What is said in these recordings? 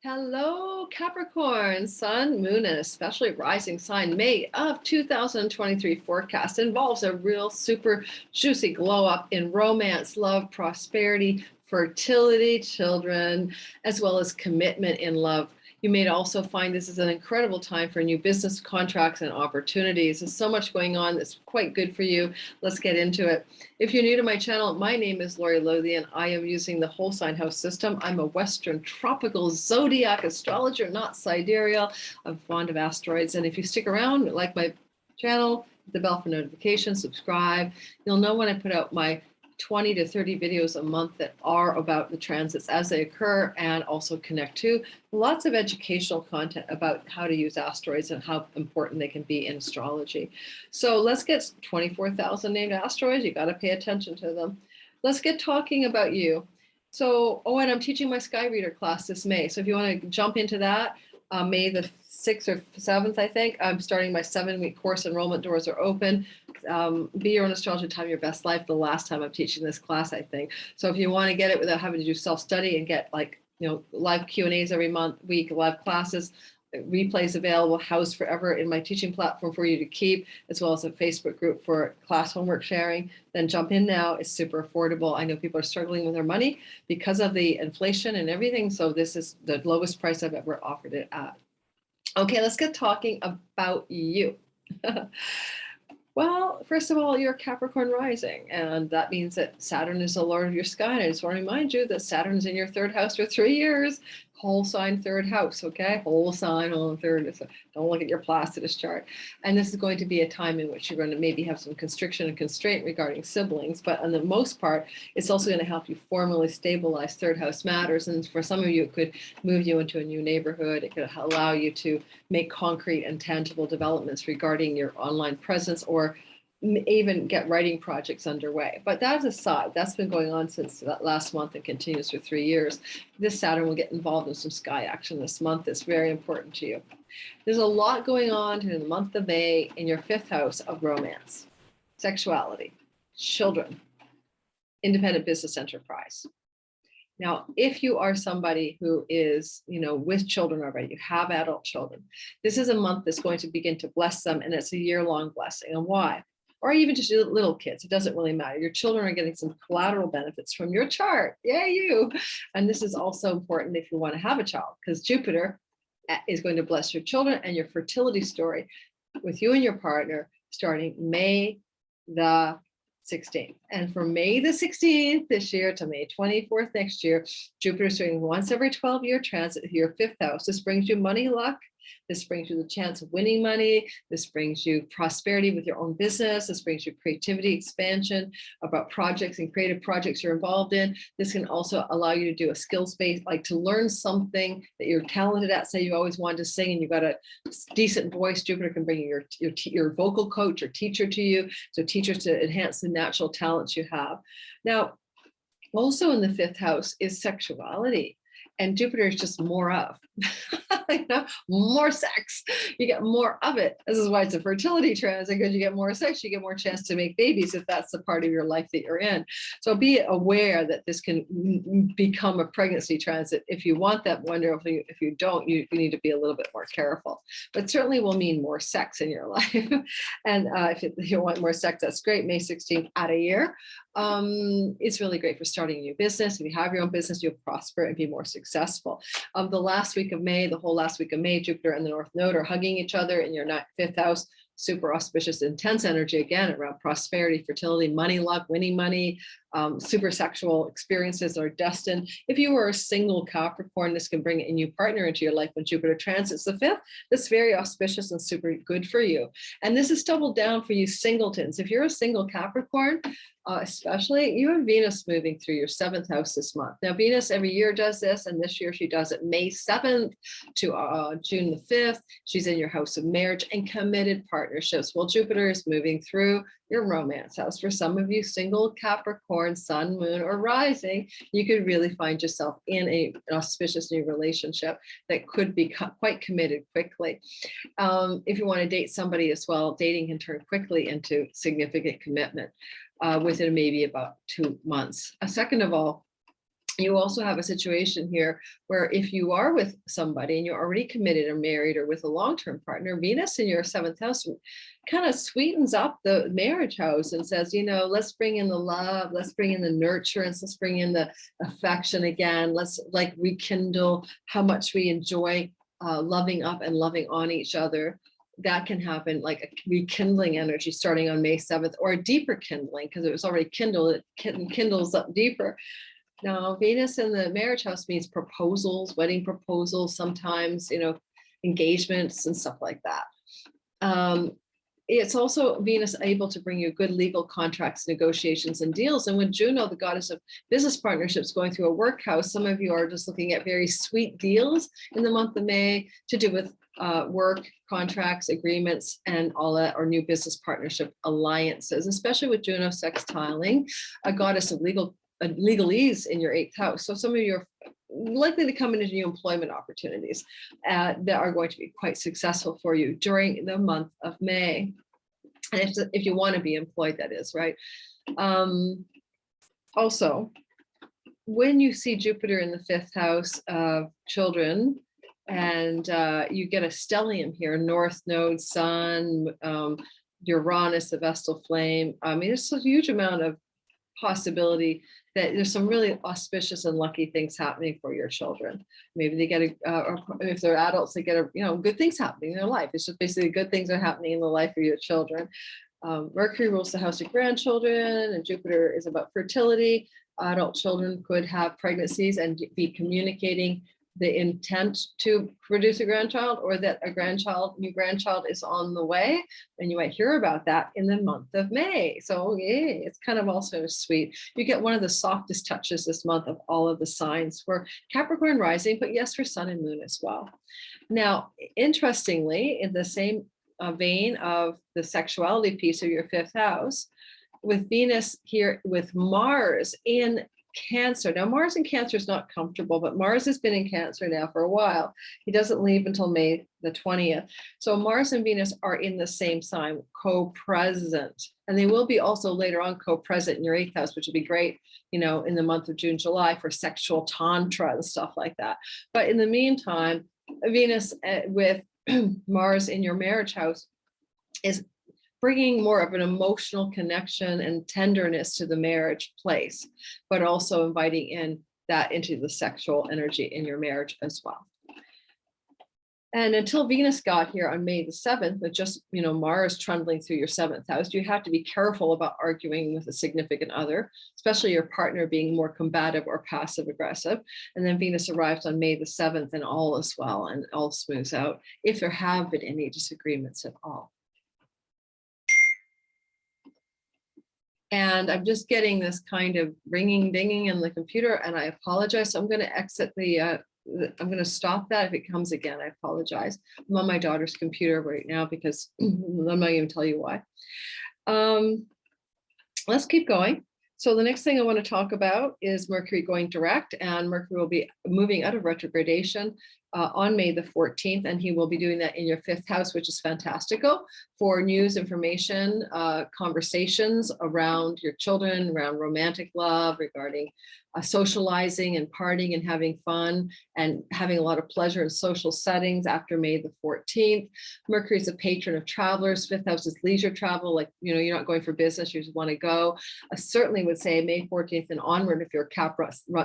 Hello, Capricorn, Sun, Moon, and especially rising sign. May of 2023 forecast involves a real super juicy glow up in romance, love, prosperity, fertility, children, as well as commitment in love. You may also find this is an incredible time for new business contracts and opportunities. There's so much going on that's quite good for you. Let's get into it. If you're new to my channel, my name is Lori Lothian. I am using the whole sign house system. I'm a Western tropical zodiac astrologer, not sidereal. I'm fond of asteroids. And if you stick around, like my channel, hit the bell for notifications, subscribe. You'll know when I put out my 20 to 30 videos a month that are about the transits as they occur and also connect to lots of educational content about how to use asteroids and how important they can be in astrology. So let's get 24,000 named asteroids. You got to pay attention to them. Let's get talking about you. So, and I'm teaching my Sky Reader class this May. So if you want to jump into that, May the 6th or 7th, I think, I'm starting my 7-week course. Enrollment doors are open. Be your own astrologer, time your best life. The last time I'm teaching this class, I think. So if you want to get it without having to do self-study and get live Q&As every week, live classes, replays available, housed forever in my teaching platform for you to keep, as well as a Facebook group for class homework sharing, then jump in now. It's super affordable. I know people are struggling with their money because of the inflation and everything. So this is the lowest price I've ever offered it at. Okay, let's get talking about you. Well, first of all, you're Capricorn rising, and that means that Saturn is the lord of your sky. And I just want to remind you that Saturn's in your third house for 3 years, whole sign third house, okay? Whole sign on third. So don't look at your Placidus chart. And this is going to be a time in which you're going to maybe have some constriction and constraint regarding siblings, but on the most part, it's also going to help you formally stabilize third house matters. And for some of you, it could move you into a new neighborhood. It could allow you to make concrete and tangible developments regarding your online presence, or even get writing projects underway. But that's aside, that's been going on since last month and continues for 3 years. This Saturn will get involved in some sky action this month. It's very important to you. There's a lot going on in the month of May in your 5th house of romance, sexuality, children, independent business enterprise. Now, if you are somebody who is, with children already, you have adult children, this is a month that's going to begin to bless them, and it's a year-long blessing. And why? Or even just little kids, it doesn't really matter. Your children are getting some collateral benefits from your chart. Yay, you. And this is also important if you want to have a child, because Jupiter is going to bless your children and your fertility story with you and your partner starting May the 16th. And from May the 16th this year to May 24th next year, Jupiter is doing once every 12-year transit to your 5th house. This brings you money, luck. This brings you the chance of winning money. This brings you prosperity with your own business. This brings you creativity, expansion about projects and creative projects you're involved in. This can also allow you to do a skills-based, like to learn something that you're talented at. Say you always wanted to sing and you've got a decent voice. Jupiter can bring your vocal coach or teacher to you. So teachers to enhance the natural talents you have. Now, also in the 5th house is sexuality. And Jupiter is just more of, more sex. You get more of it. This is why it's a fertility transit, because you get more sex, you get more chance to make babies if that's the part of your life that you're in. So be aware that this can become a pregnancy transit. If you want that, wonderful. If you don't, you need to be a little bit more careful. But certainly will mean more sex in your life. And if you want more sex, that's great. May 16th out a year. It's really great for starting a new business. If you have your own business, you'll prosper and be more successful. The last week of May, the whole last week of May, Jupiter and the North Node are hugging each other in your 5th house. Super auspicious, intense energy again around prosperity, fertility, money, luck, winning money, super sexual experiences are destined. If you were a single Capricorn, this can bring a new partner into your life when Jupiter transits the 5th. That's very auspicious and super good for you. And this is doubled down for you singletons. If you're a single Capricorn, especially, you have Venus moving through your 7th house this month. Now, Venus every year does this, and this year she does it May 7th to June the 5th. She's in your house of marriage and committed partnerships. Well, Jupiter is moving through your romance house. For some of you single Capricorn, sun, moon, or rising, you could really find yourself in an auspicious new relationship that could be quite committed quickly. If you want to date somebody as well, dating can turn quickly into significant commitment within maybe about 2 months. Second of all, You also have a situation here where if you are with somebody and you're already committed or married or with a long-term partner, Venus in your 7th house kind of sweetens up the marriage house and says, let's bring in the love, let's bring in the nurturance, let's bring in the affection again, let's like rekindle how much we enjoy loving up and loving on each other. That can happen, like a rekindling energy starting on May 7th, or a deeper kindling, because it was already kindled, it kindles up deeper. Now, Venus in the marriage house means proposals, wedding proposals, sometimes, engagements and stuff like that. It's also Venus able to bring you good legal contracts, negotiations, and deals. And with Juno, the goddess of business partnerships, going through a work house, some of you are just looking at very sweet deals in the month of May to do with work, contracts, agreements, and all that, or new business partnership alliances, especially with Juno sextiling a goddess of legalese in your 8th house. So some of you are likely to come into new employment opportunities that are going to be quite successful for you during the month of May. And if you want to be employed, that is, right? Also, when you see Jupiter in the 5th house of children, and you get a stellium here, North Node, Sun, Uranus, the Vestal flame. I mean, there's a huge amount of possibility that there's some really auspicious and lucky things happening for your children. Maybe they get or if they're adults, they get good things happening in their life. It's just basically good things are happening in the life of your children. Mercury rules the house of grandchildren, and Jupiter is about fertility. Adult children could have pregnancies and be communicating the intent to produce a grandchild, or that a new grandchild is on the way, and you might hear about that in the month of May. So yeah, it's kind of also sweet. You get one of the softest touches this month of all of the signs for Capricorn rising, but yes, for Sun and Moon as well. Now, interestingly, in the same vein of the sexuality piece of your 5th house, with Venus here with Mars in Cancer. Now, Mars in Cancer is not comfortable, but Mars has been in Cancer now for a while. He doesn't leave until May the 20th. So Mars and Venus are in the same sign, co-present. And they will be also later on co-present in your 8th house, which would be great, in the month of June, July for sexual tantra and stuff like that. But in the meantime, Venus with Mars in your marriage house is bringing more of an emotional connection and tenderness to the marriage place, but also inviting in that into the sexual energy in your marriage as well. And until Venus got here on May the 7th, with just, Mars trundling through your 7th house, you have to be careful about arguing with a significant other, especially your partner being more combative or passive aggressive. And then Venus arrives on May the 7th and all is well and all smooths out if there have been any disagreements at all. And I'm just getting this kind of ringing, dinging in the computer, and I apologize. So I'm going to exit I'm going to stop that. If it comes again, I apologize. I'm on my daughter's computer right now because I'm not even tell you why. Let's keep going. So the next thing I want to talk about is Mercury going direct, and Mercury will be moving out of retrogradation on May the 14th, and he will be doing that in your 5th house, which is fantastical for news, information, conversations around your children, around romantic love, regarding socializing and partying and having fun and having a lot of pleasure in social settings after May the 14th. Mercury is a patron of travelers. 5th house is leisure travel, like, you're not going for business, you just want to go. I certainly would say May 14th and onward, if you're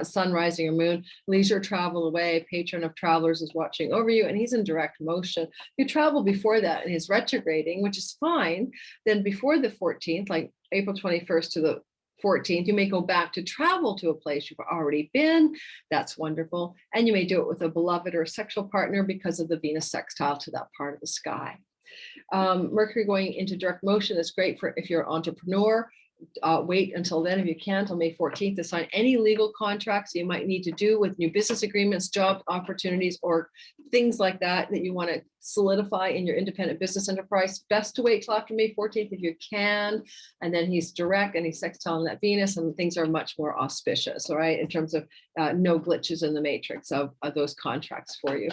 sun, rising, or moon, leisure travel away, patron of travelers is watching over you, and he's in direct motion. You travel before that and he's retrograding, which is fine. Then before the 14th, like April 21st to the 14th, you may go back to travel to a place you've already been. That's wonderful. And you may do it with a beloved or a sexual partner because of the Venus sextile to that part of the sky. Mercury going into direct motion is great for if you're an entrepreneur. Wait until then, if you can, until May 14th to sign any legal contracts you might need to do with new business agreements, job opportunities, or things like that you want to solidify in your independent business enterprise. Best to wait till after May 14th if you can. And then he's direct and he's sextiling that Venus, and things are much more auspicious, all right, in terms of no glitches in the matrix of those contracts for you.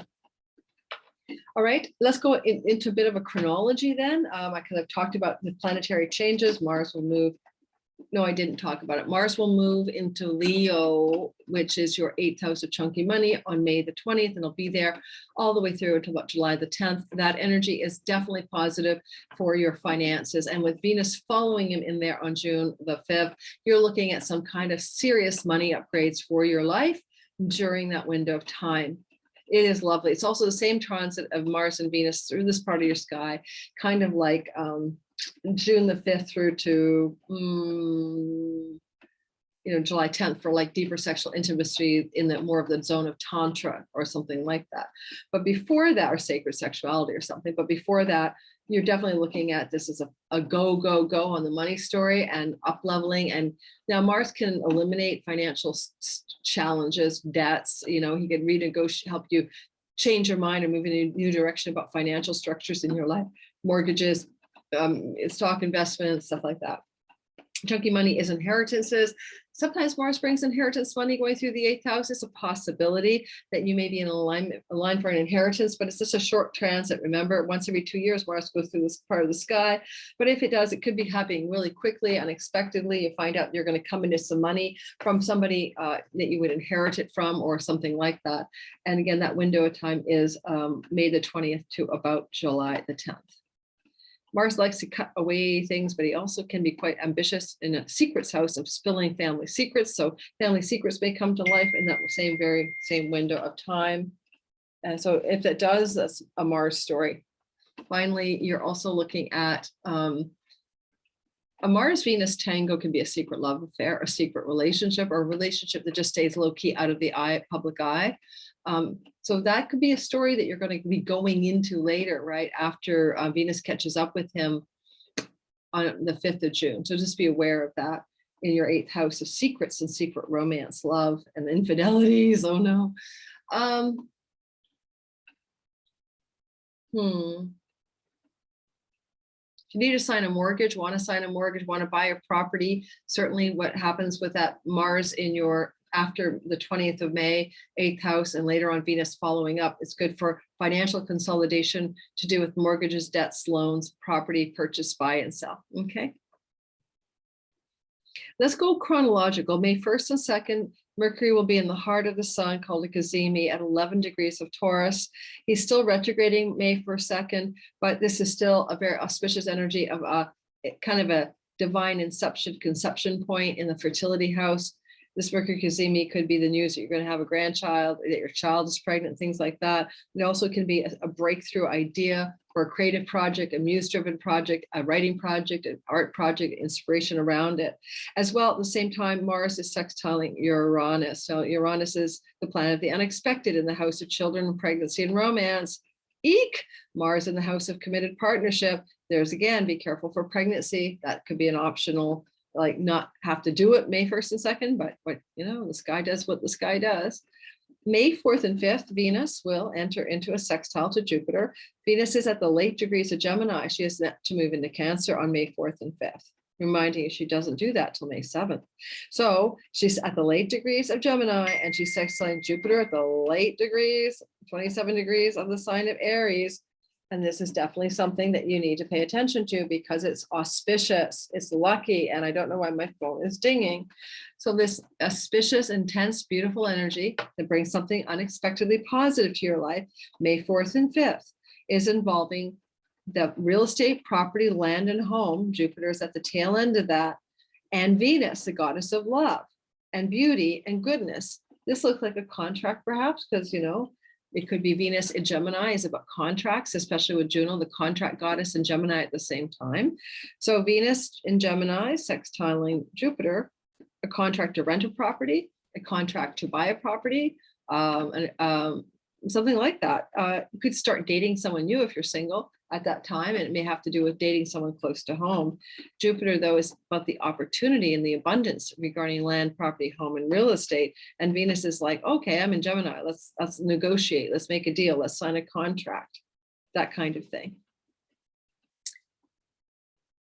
All right, let's go into a bit of a chronology then. I've talked about the planetary changes. Mars will move No, I didn't talk about it. Mars will move into Leo, which is your 8th house of chunky money, on May the 20th, and it'll be there all the way through until about July the 10th. That energy is definitely positive for your finances. And with Venus following him in there on June the 5th, you're looking at some kind of serious money upgrades for your life during that window of time. It is lovely. It's also the same transit of Mars and Venus through this part of your sky, kind of like June the 5th through to July 10th for like deeper sexual intimacy in the more of the zone of tantra or something like that. But before that, or sacred sexuality or something, but before that, you're definitely looking at this as a go, go, go on the money story and up leveling. And now Mars can eliminate financial challenges, debts, he can renegotiate, help you change your mind and move in a new direction about financial structures in your life, mortgages, stock investments, stuff like that. Chunky money is inheritances. Sometimes Mars brings inheritance money going through the 8th house. It's a possibility that you may be in line for an inheritance, but it's just a short transit. Remember, once every 2 years, Mars goes through this part of the sky. But if it does, it could be happening really quickly, unexpectedly. You find out you're going to come into some money from somebody that you would inherit it from or something like that. And again, that window of time is May the 20th to about July the 10th. Mars likes to cut away things, but he also can be quite ambitious in a secrets house of spilling family secrets. So family secrets may come to life in that very same window of time. And so if that does, that's a Mars story. Finally, you're also looking at a Mars-Venus tango can be a secret love affair, a secret relationship, or a relationship that just stays low-key out of the public eye. So that could be a story that you're going to be going into later, right after Venus catches up with him on the 5th of June. So just be aware of that in your 8th house of secrets and secret romance, love, and infidelities. Oh no. If you need to sign a mortgage, want to buy a property, certainly what happens with that Mars in your after the 20th of May, 8th house, and later on Venus following up, it's good for financial consolidation to do with mortgages, debts, loans, property purchase, buy and sell. Okay. Let's go chronological. May 1st and 2nd, Mercury will be in the heart of the sun, called a cazimi, at 11 degrees of Taurus. He's still retrograding May 1st, 2nd, but this is still a very auspicious energy of a kind of a divine conception point in the fertility house. This Mercury cazimi could be the news that you're going to have a grandchild, that your child is pregnant, things like that. It also can be a breakthrough idea for a creative project, a muse-driven project, a writing project, an art project, inspiration around it. As well, at the same time, Mars is sextiling Uranus. So Uranus is the planet of the unexpected in the house of children, pregnancy, and romance. Eek! Mars in the house of committed partnership. There's again, be careful for pregnancy. That could be an optional, like not have to do it May 1st and 2nd, but the sky does what the sky does. May 4th and 5th, Venus will enter into a sextile to Jupiter. Venus is at the late degrees of Gemini. She is set to move into Cancer on May 4th and 5th. Reminding you, she doesn't do that till May 7th. So she's at the late degrees of Gemini and she's sextiling Jupiter at the late degrees, 27 degrees of the sign of Aries. And this is definitely something that you need to pay attention to because it's auspicious, it's lucky, and I don't know why my phone is dinging. So this auspicious, intense, beautiful energy that brings something unexpectedly positive to your life, May 4th and 5th, is involving the real estate, property, land, and home. Jupiter is at the tail end of that, and Venus, the goddess of love and beauty and goodness. This looks like a contract perhaps because, it could be Venus in Gemini is about contracts, especially with Juno, the contract goddess in Gemini at the same time. So Venus in Gemini, sextiling Jupiter, a contract to rent a property, a contract to buy a property, something like that. You could start dating someone new if you're single at that time, and it may have to do with dating someone close to home. Jupiter, though, is about the opportunity and the abundance regarding land, property, home, and real estate. And Venus is like, okay, I'm in Gemini. Let's negotiate. Let's make a deal. Let's sign a contract. That kind of thing.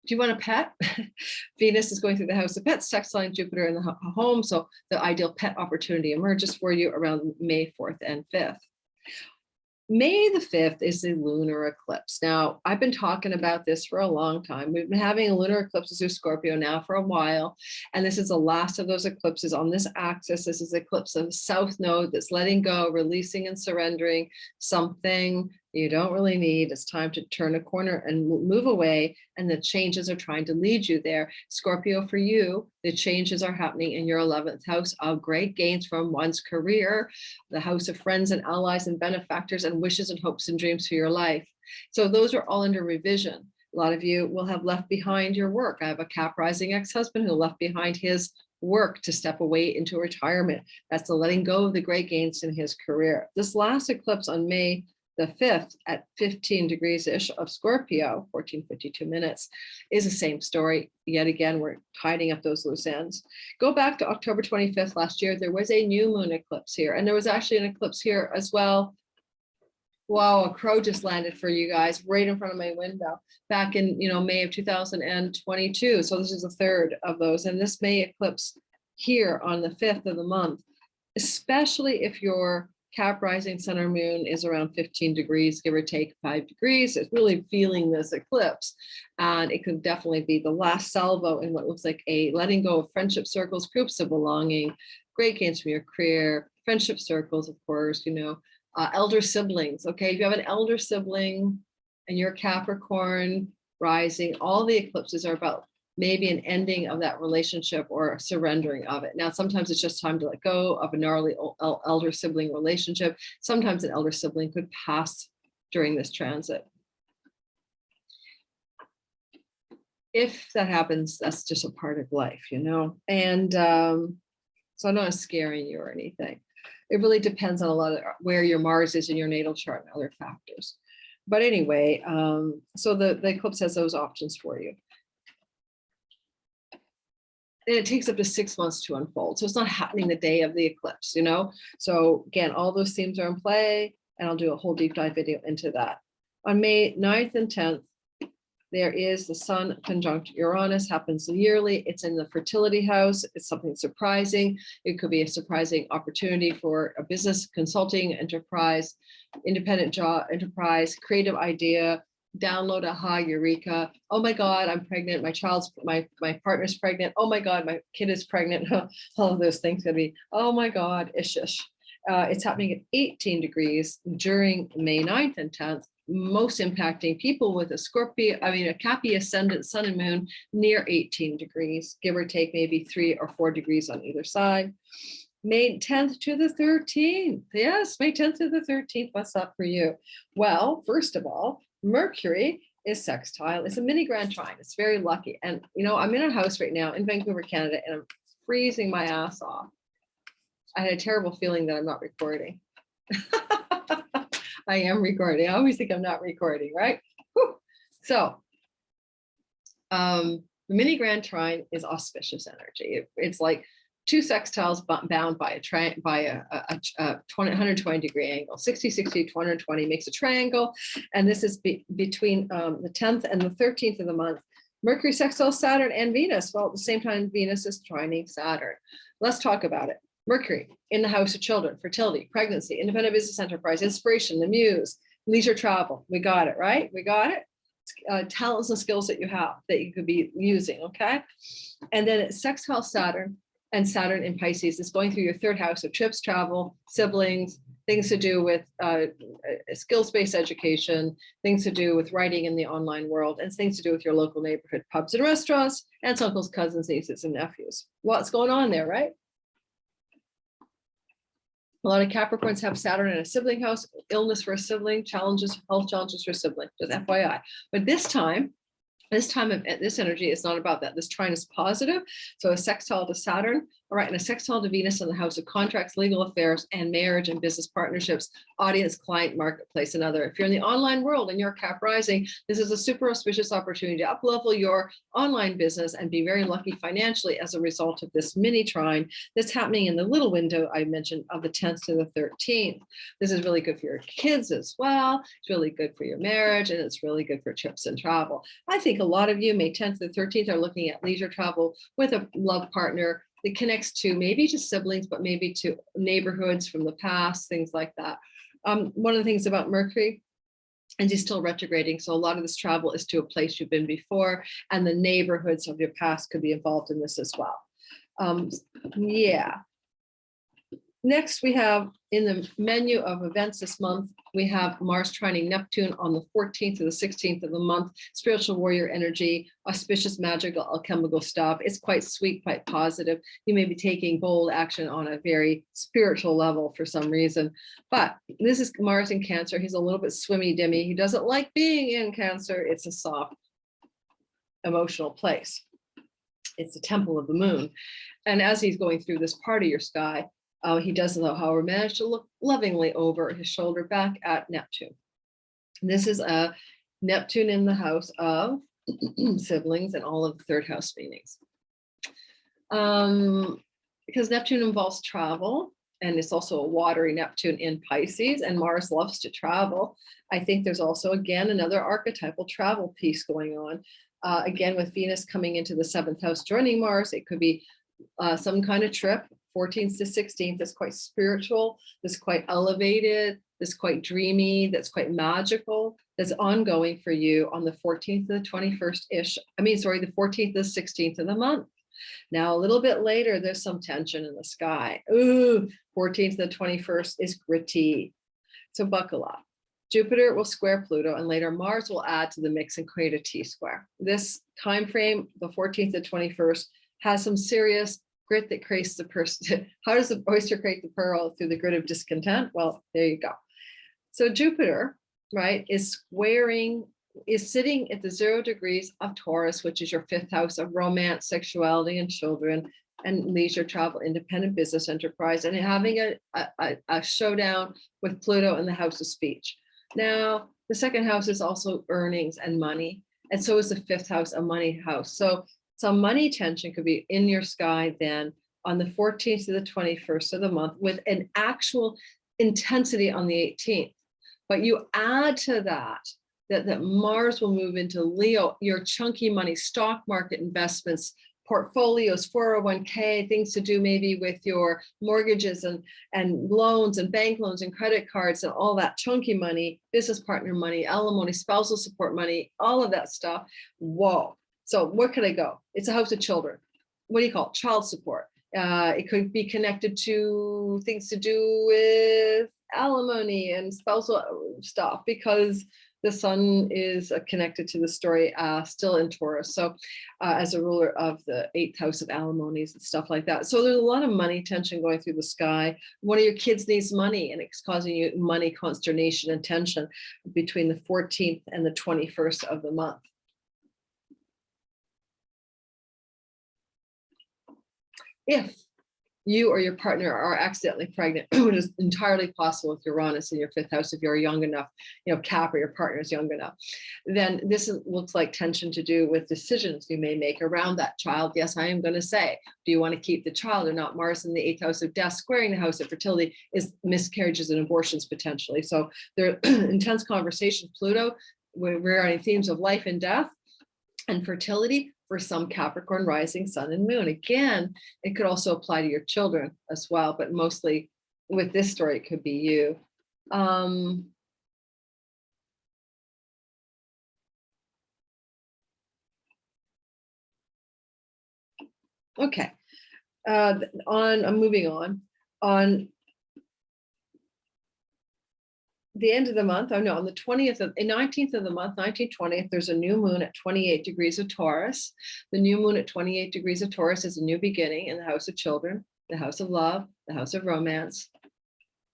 Do you want a pet? Venus is going through the house of pets, sextiling Jupiter in the home. So the ideal pet opportunity emerges for you around May 4th and 5th. May the 5th is the lunar eclipse. Now, I've been talking about this for a long time. We've been having a lunar eclipse through Scorpio now for a while, and this is the last of those eclipses on this axis. This is the eclipse of the south node that's letting go, releasing and surrendering something you don't really need. It's time to turn a corner and move away, and the changes are trying to lead you there. Scorpio, for you, the changes are happening in your 11th house of great gains from one's career, the house of friends and allies and benefactors, and wishes and hopes and dreams for your life. So those are all under revision. A lot of you will have left behind your work. I have a Cap rising ex-husband who left behind his work to step away into retirement. That's the letting go of the great gains in his career. This last eclipse on May the 5th at 15 degrees-ish of Scorpio, 14:52 minutes, is the same story. Yet again, we're tidying up those loose ends. Go back to October 25th last year. There was a new moon eclipse here, and there was actually an eclipse here as well. Wow, a crow just landed for you guys right in front of my window back in, May of 2022. So this is the third of those. And this May eclipse here on the 5th of the month, especially if your Cap rising sun or moon is around 15 degrees, give or take 5 degrees. It's really feeling this eclipse. And it could definitely be the last salvo in what looks like a letting go of friendship circles, groups of belonging, great gains from your career, friendship circles, of course, elder siblings. Okay, if you have an elder sibling and you're Capricorn rising, all the eclipses are about maybe an ending of that relationship or surrendering of it. Now, sometimes it's just time to let go of a gnarly elder sibling relationship. Sometimes an elder sibling could pass during this transit. If that happens, that's just a part of life, And so I'm not scaring you or anything. It really depends on a lot of where your Mars is in your natal chart and other factors. But anyway, so the eclipse has those options for you. And it takes up to 6 months to unfold. So it's not happening the day of the eclipse, So again, all those themes are in play, and I'll do a whole deep dive video into that. On May 9th and 10th, there is the Sun conjunct Uranus, happens yearly. It's in the fertility house. It's something surprising. It could be a surprising opportunity for a business, consulting enterprise, independent job enterprise, creative idea, download, aha, eureka. Oh my God, I'm pregnant. My partner's pregnant. Oh my God, my kid is pregnant. All of those things could be, oh my God, ish. It's happening at 18 degrees during May 9th and 10th. Most impacting people with a Capi ascendant sun and moon near 18 degrees, give or take maybe 3 or 4 degrees on either side. May 10th to the 13th. Yes, May 10th to the 13th. What's up for you? Well, first of all, Mercury is sextile. It's a mini grand trine. It's very lucky. And, I'm in a house right now in Vancouver, Canada, and I'm freezing my ass off. I had a terrible feeling that I'm not recording. I am recording. I always think I'm not recording, right? Whew. So the mini grand trine is auspicious energy. It's like two sextiles bound by a 120 degree angle. 60, 60, 220 makes a triangle. And this is between the 10th and the 13th of the month. Mercury sextile Saturn and Venus. Well, at the same time, Venus is trining Saturn. Let's talk about it. Mercury in the house of children, fertility, pregnancy, independent business enterprise, inspiration, the muse, leisure travel. We got it, right? We got it. Talents and skills that you have that you could be using, okay? And then it's sextile Saturn, and Saturn in Pisces is going through your third house of trips, travel, siblings, things to do with skills-based education, things to do with writing in the online world, and things to do with your local neighborhood pubs and restaurants, aunts, uncles, cousins, nieces, and nephews. What's going on there, right? A lot of Capricorns have Saturn in a sibling house, illness for a sibling, challenges, health challenges for a sibling, just FYI. But this time of this energy is not about that. This trine is positive. So a sextile to Saturn, all right, and a sextile to Venus in the house of contracts, legal affairs, and marriage and business partnerships, audience, client, marketplace, and other. If you're in the online world and you're Cap rising, this is a super auspicious opportunity to up-level your online business and be very lucky financially as a result of this mini trine that's happening in the little window I mentioned of the 10th to the 13th. This is really good for your kids as well. It's really good for your marriage, and it's really good for trips and travel. I think a lot of you, May 10th to the 13th, are looking at leisure travel with a love partner that connects to maybe to siblings, but maybe to neighborhoods from the past, things like that. One of the things about Mercury, and he's still retrograding, so a lot of this travel is to a place you've been before, and the neighborhoods of your past could be involved in this as well. Yeah. Next, we have in the menu of events this month, we have Mars trining Neptune on the 14th to the 16th of the month, spiritual warrior energy, auspicious magical alchemical stuff. It's quite sweet, quite positive. You may be taking bold action on a very spiritual level for some reason, but this is Mars in Cancer. He's a little bit swimmy dimmy. He doesn't like being in Cancer. It's a soft emotional place. It's the temple of the moon. And as he's going through this part of your sky, he does, however, manage to look lovingly over his shoulder back at Neptune. This is a Neptune in the house of siblings and all of the third house meanings. Because Neptune involves travel, and it's also a watery Neptune in Pisces, and Mars loves to travel. I think there's also, again, another archetypal travel piece going on. Again, with Venus coming into the 7th house, joining Mars, it could be some kind of trip, 14th to 16th, that's quite spiritual, that's quite elevated, that's quite dreamy, that's quite magical, that's ongoing for you on the 14th to the 21st-ish. I mean, sorry, the 14th to the 16th of the month. Now, a little bit later, there's some tension in the sky. Ooh, 14th to the 21st is gritty. So buckle up. Jupiter will square Pluto, and later Mars will add to the mix and create a T-square. This time frame, the 14th to 21st, has some serious grit that creates the person. How does the oyster create the pearl? Through the grit of discontent? Well, there you go. So Jupiter, right, is sitting at the 0 degrees of Taurus, which is your 5th house of romance, sexuality, and children, and leisure, travel, independent business enterprise, and having a showdown with Pluto in the house of speech. Now, the 2nd house is also earnings and money, and so is the 5th house, a money house. So some money tension could be in your sky then on the 14th to the 21st of the month, with an actual intensity on the 18th. But you add to that Mars will move into Leo, your chunky money, stock market investments, portfolios, 401k, things to do maybe with your mortgages and loans and bank loans and credit cards and all that chunky money, business partner money, alimony, spousal support money, all of that stuff. Whoa. So where could I go? It's a house of children. What do you call it? Child support. It could be connected to things to do with alimony and spousal stuff, because the sun is connected to the story still in Taurus. So as a ruler of the 8th house of alimonies and stuff like that. So there's a lot of money tension going through the sky. One of your kids needs money, and it's causing you money consternation and tension between the 14th and the 21st of the month. If you or your partner are accidentally pregnant, which is entirely possible with Uranus in your 5th house, if you're young enough, Cap or your partner is young enough, then this looks like tension to do with decisions you may make around that child. Yes, I am going to say, do you want to keep the child or not? Mars in the 8th house of death, squaring the house of fertility, is miscarriages and abortions potentially. So there are intense conversations, Pluto, regarding themes of life and death and fertility for some Capricorn rising, sun and moon. Again, it could also apply to your children as well, but mostly with this story, it could be you. Okay, I'm moving on the end of the month, on the 19th of the month, 19th, 20th, there's a new moon at 28 degrees of Taurus. The new moon at 28 degrees of Taurus is a new beginning in the house of children, the house of love, the house of romance.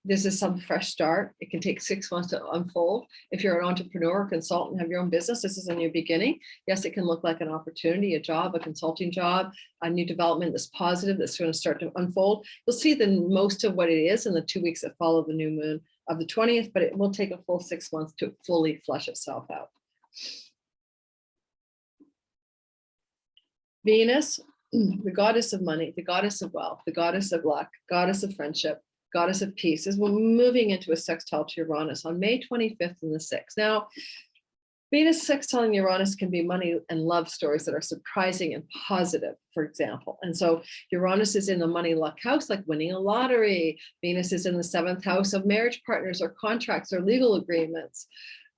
This is some fresh start. It can take 6 months to unfold. If you're an entrepreneur or consultant, have your own business, this is a new beginning. Yes, it can look like an opportunity, a job, a consulting job, a new development that's positive, that's going to start to unfold. You'll see the most of what it is in the 2 weeks that follow the new moon of the 20th, but it will take a full 6 months to fully flesh itself out. Venus, the goddess of money, the goddess of wealth, the goddess of luck, goddess of friendship, goddess of peace, is moving into a sextile to Uranus on May 25th and the 6th. Now, Venus sextile Uranus can be money and love stories that are surprising and positive, for example. And so Uranus is in the money luck house, like winning a lottery. Venus is in the 7th house of marriage partners or contracts or legal agreements.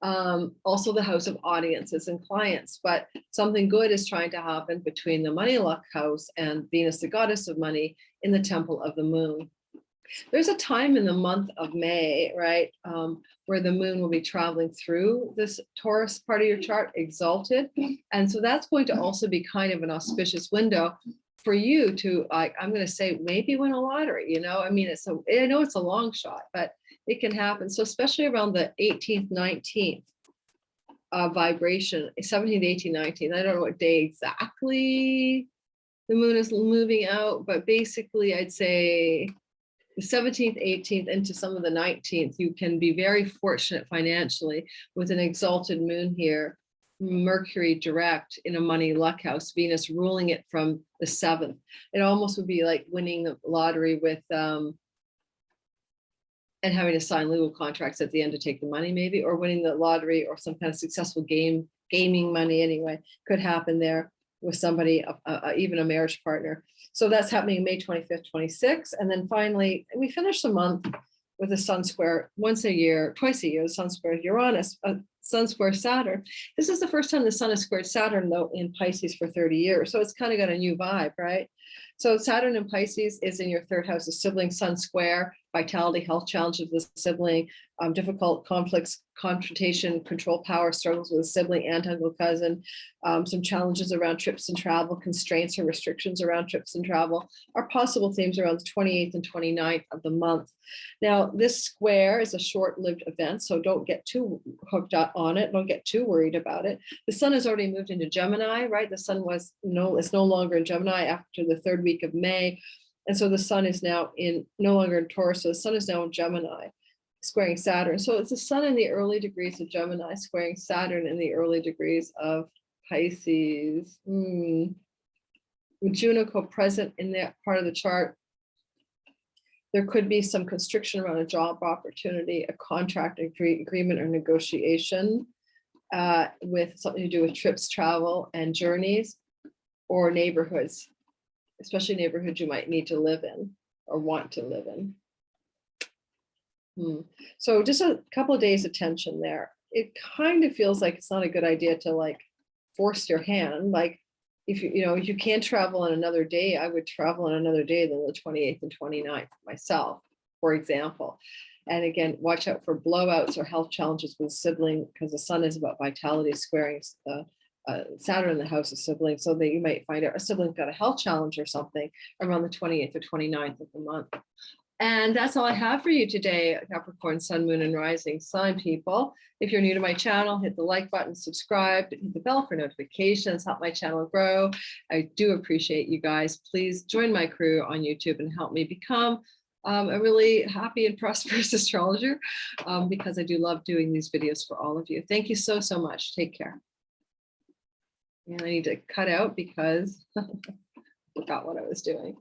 Also the house of audiences and clients, but something good is trying to happen between the money luck house and Venus, the goddess of money, in the temple of the moon. There's a time in the month of May, right, where the moon will be traveling through this Taurus part of your chart, exalted. And so that's going to also be kind of an auspicious window for you to, like, I'm going to say, maybe win a lottery, you know, I mean, I know it's a long shot, but it can happen. So especially around the 18th, 19th vibration, 17th, 18th, 19th, I don't know what day exactly the moon is moving out, but basically I'd say the 17th, 18th into some of the 19th, you can be very fortunate financially with an exalted moon here, Mercury direct in a money luck house, Venus ruling it from the 7th. It almost would be like winning the lottery with, and having to sign legal contracts at the end to take the money maybe, or winning the lottery or some kind of successful gaming money anyway, could happen there with somebody, even a marriage partner. So that's happening May 25th, 26th. And then finally, we finish the month with a sun square twice a year, the sun square Uranus, sun square Saturn. This is the first time the sun has squared Saturn though in Pisces for 30 years. So it's kind of got a new vibe, right? So Saturn in Pisces is in your 3rd house of sibling, sun square, vitality, health challenges with sibling, difficult conflicts, confrontation, control power, struggles with a sibling and uncle cousin, some challenges around trips and travel, constraints or restrictions around trips and travel are possible themes around the 28th and 29th of the month. Now, this square is a short-lived event, so don't get too hooked up on it. Don't get too worried about it. The sun has already moved into Gemini, right? The sun is no longer in Gemini after the 3rd week of May. And so the sun is now no longer in Taurus. So the sun is now in Gemini, squaring Saturn. So it's the sun in the early degrees of Gemini, squaring Saturn in the early degrees of Pisces. With Juno co-present in that part of the chart, there could be some constriction around a job opportunity, a contract agreement or negotiation with something to do with trips, travel, and journeys, or neighborhoods, especially neighborhoods you might need to live in or want to live in. So just a couple of days of tension there. It kind of feels like it's not a good idea to like force your hand. Like if you can't travel on another day, I would travel on another day than the 28th and 29th myself, for example. And again, watch out for blowouts or health challenges with sibling, because the sun is about vitality squaring Saturn in the house of siblings, so that you might find out a sibling's got a health challenge or something around the 28th or 29th of the month. And that's all I have for you today, Capricorn, Sun, Moon, and Rising sign people. If you're new to my channel, hit the like button, subscribe, hit the bell for notifications, help my channel grow. I do appreciate you guys. Please join my crew on YouTube and help me become a really happy and prosperous astrologer, because I do love doing these videos for all of you. Thank you so, so much. Take care. And I need to cut out because I forgot what I was doing.